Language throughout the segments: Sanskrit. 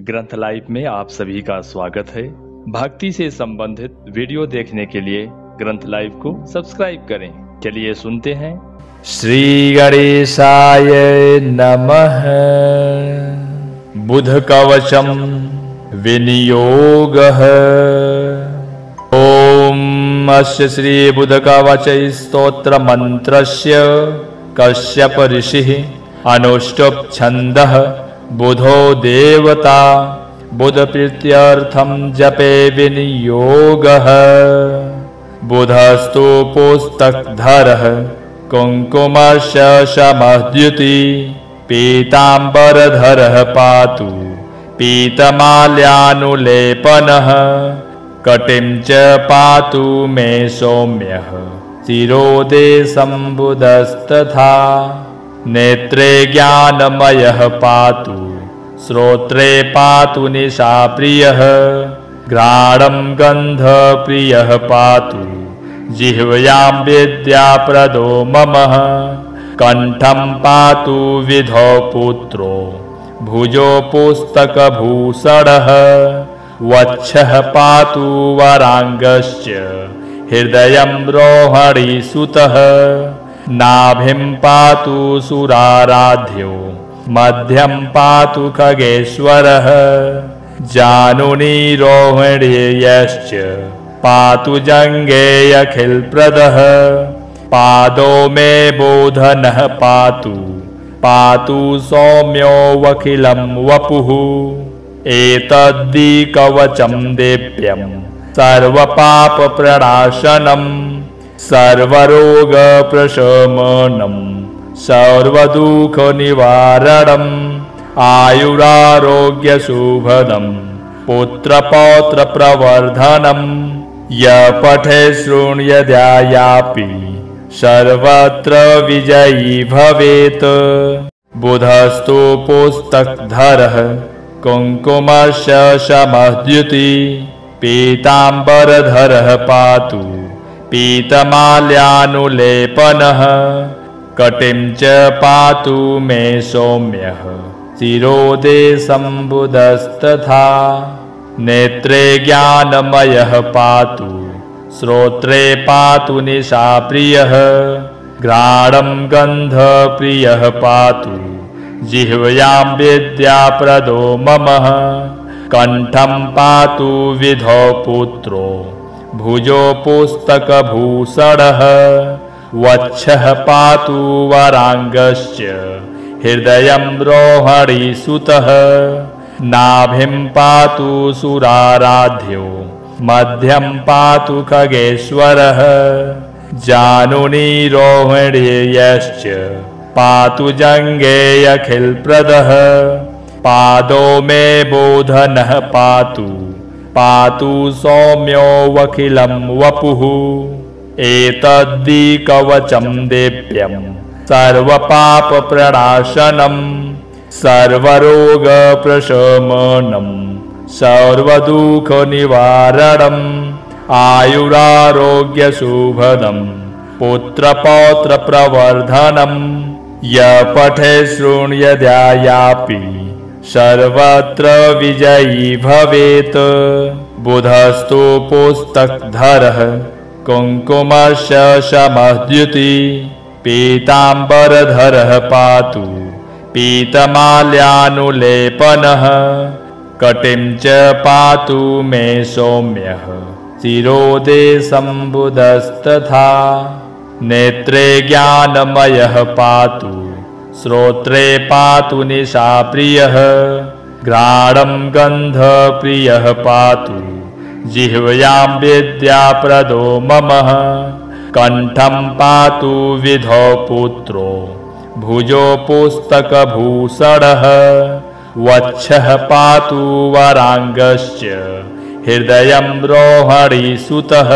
ग्रंथ लाइव में आप सभी का स्वागत है। भक्ति से संबंधित वीडियो देखने के लिए ग्रंथ लाइव को सब्सक्राइब करें। चलिए सुनते हैं। श्री गणेशाय नमः। बुध कवचम विनियोगः। ओम अस्य श्री बुध कवच स्तोत्र मंत्रस्य कश्यप ऋषिः अनुष्टुप् छन्दः बुधो देवता बुध प्रीत्यर्थं जपे विनियोगः। बुधस्तु पुस्तकधरः कुङ्कुमशमद्युति पीताम्बरधरः पातु पीतमाल्यानुलेपनः कटिं च पातु मे सौम्यः शिरोदेशं बुधस्तथा। नेत्रे ज्ञानमयः पातु श्रोत्रे पातु निशाप्रियः घ्राणं गन्धप्रियः पातु जिह्वयां विद्याप्रदो ममः। कण्ठं पातु विधौ पुत्रो भुजो पुस्तकभूषणः वक्षः पातु वराङ्गश्च हृदयं रोहिणीसुतः। नाभिं पातु सुराराध्यो मध्यं पातु खगेश्वरः जानुनी रोहिण्यश्च पातु जङ्घेऽखिलप्रदः। पादो मे बोधनः पातु पातु सौम्यो वखिलं वपुः। एतद्दिकवचं देव्यं सर्वपापप्रणाशनम् सर्वरोगप्रशमनं सर्वदुःखनिवारणम् आयुरारोग्यशुभदं पुत्रपौत्रप्रवर्धनम्। य पठे शृण्वयापि सर्वत्र विजयी भवेत्। बुधस्तु पुस्तकधरः कुङ्कुमशमद्युति पीताम्बरधरः पातु पीतमाल्यानुलेपनः कटिं च पातु मे सौम्यः शिरोदेशं बुधस्तथा। नेत्रे ज्ञानमयः पातु श्रोत्रे पातु निशाप्रियः घ्राणं गन्धप्रियः पातु जिह्वयां विद्याप्रदो ममः। कण्ठं पातु विधौ पुत्रो भुजो पुस्तकभूषणः वक्षः पातु वराङ्गश्च हृदयं रोहिणीसुतः। नाभिं पातु सुराराध्यो मध्यं पातु खगेश्वरः जानुनी रोहिण्यश्च पातु जङ्घेऽखिलप्रदः। पादो मे बोधनः पातु पातु सौम्यो वखिलं वपुः। एतद्दिकवचं देव्यं सर्वपापप्रणाशनम् सर्वरोगप्रशमनं सर्वदुःखनिवारणम् आयुरारोग्यशुभदं पुत्रपौत्रप्रवर्धनम्। य पठे शृण्वयापि सर्वत्र विजयी भवेत्। बुधस्तु पुस्तकधरः कुङ्कुमशमद्युति पीताम्बरधरः पातु पीतमाल्यानुलेपनः कटिं च पातु मे सौम्यः शिरोदेशं बुधस्तथा। नेत्रे ज्ञानमयः पातु श्रोत्रे पातु निशाप्रियः घ्राणं गन्धप्रियः पातु जिह्वयां विद्याप्रदो ममः। कण्ठं पातु विधौ पुत्रो भुजो पुस्तकभूषणः वक्षः पातु वराङ्गश्च हृदयं रोहिणीसुतः।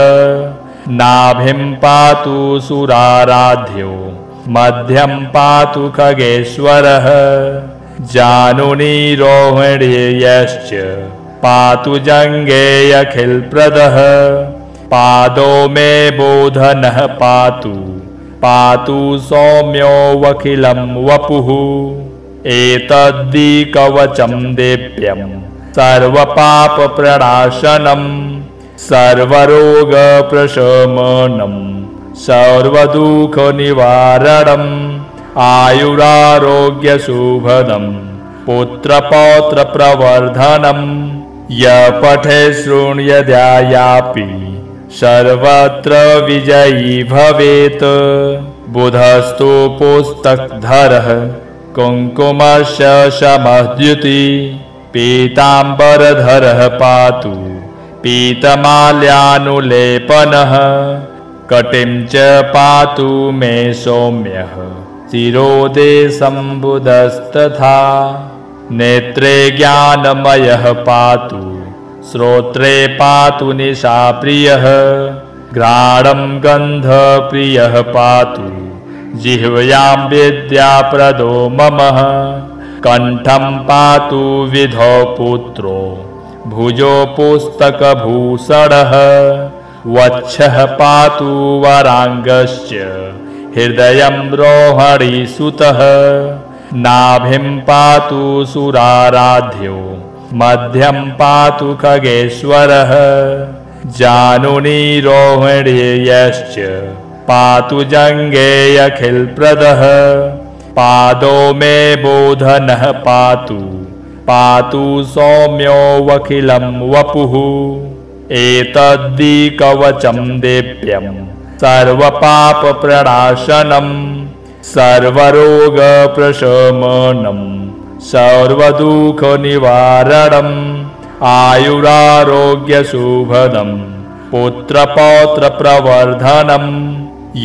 नाभिं पातु सुराराध्यो मध्यं पातु खगेश्वरः जानुनी रोहिण्यश्च पातु जङ्घेऽखिलप्रदः। पादो मे बोधनः पातु पातु सौम्यो वखिलं वपुः। एतद्धि कवचं दिव्यं सर्वपापप्रणाशनं सर्वरोगप्रशमनं सर्वदुःखनिवारणम् आयुरारोग्यशुभदं पुत्रपौत्रप्रवर्धनं य पठे शृण्वयापि सर्वत्र विजयी भवेत्। बुधस्तु पुस्तकधरः कुङ्कुमस्य समद्युति पीताम्बरधरः पातु पीतमाल्यानुलेपनः कटिं च पातु मे सौम्यः शिरोदेशम्बुधस्तथा नेत्रे ज्ञानमयः पातु श्रोत्रे पातु निशाप्रियः घ्राणं गन्धप्रियः पातु जिह्वयां विद्याप्रदो ममः कण्ठं पातु विधौ पुत्रो भुजो पुस्तकभूषणः वक्षः पातु वराङ्गश्च हृदयं रोहिणीसुतः नाभिं पातु सुराराध्यो मध्यं पातु खगेश्वरः जानुनी रोहिण्यश्च पातु जङ्घेऽखिलप्रदः पादो मे बोधनः पातु पातु सौम्योऽखिलं वपुः एतद्धि कवचं दिव्यं सर्वपापप्रणाशनं सर्वरोगप्रशमनं सर्वदुःखनिवारणम् आयुरारोग्यशुभदं पुत्रपौत्रप्रवर्धनं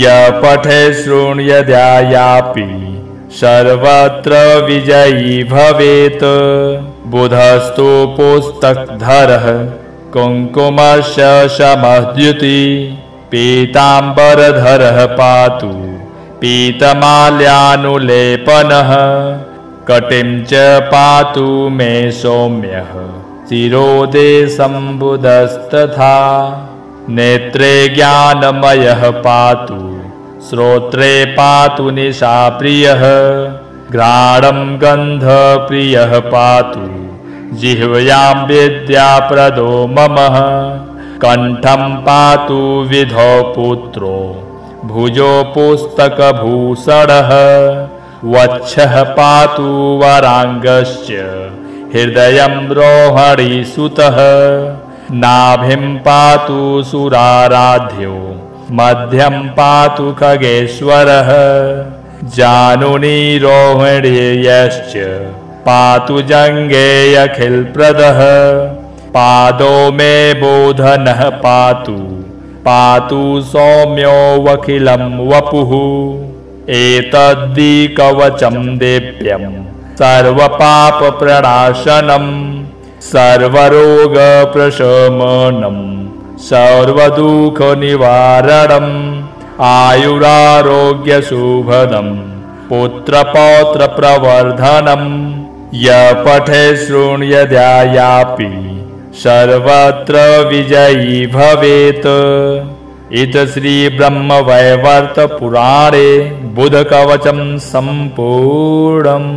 य पठे शृण्वयापि सर्वत्र विजयी भवेत्। बुधस्तु पुस्तकधरः कुङ्कुमस्य समद्युति पीताम्बरधरः पातु पीतमाल्यानुलेपनः कटिं च पातु मे सौम्यः शिरोदेशम्बुधस्तथा नेत्रे ज्ञानमयः पातु श्रोत्रे पातु निशाप्रियः घ्राणं गन्धप्रियः पातु जिह्वयां विद्याप्रदो ममः कण्ठं पातु विधौ पुत्रो भुजो पुस्तकभूषणः वक्षः पातु वराङ्गश्च हृदयं रोहिणीसुतः नाभिं पातु सुराराध्यो मध्यं पातु खगेश्वरः जानुनी रोहिण्यश्च पातु जङ्घेऽखिलप्रदः पादो मे बोधनः पातु पातु सौम्योऽखिलं वपुः एतद्धि कवचं दिव्यं सर्वपापप्रणाशनं सर्वरोगप्रशमनं सर्वदुःखनिवारणम् आयुरारोग्यशुभदं पुत्रपौत्रप्रवर्धनं य पठे शृण्वयापि सर्वत्र विजयी भवेत्। इति श्रीब्रह्मवैवर्तपुराणे बुधकवचं सम्पूर्णम्।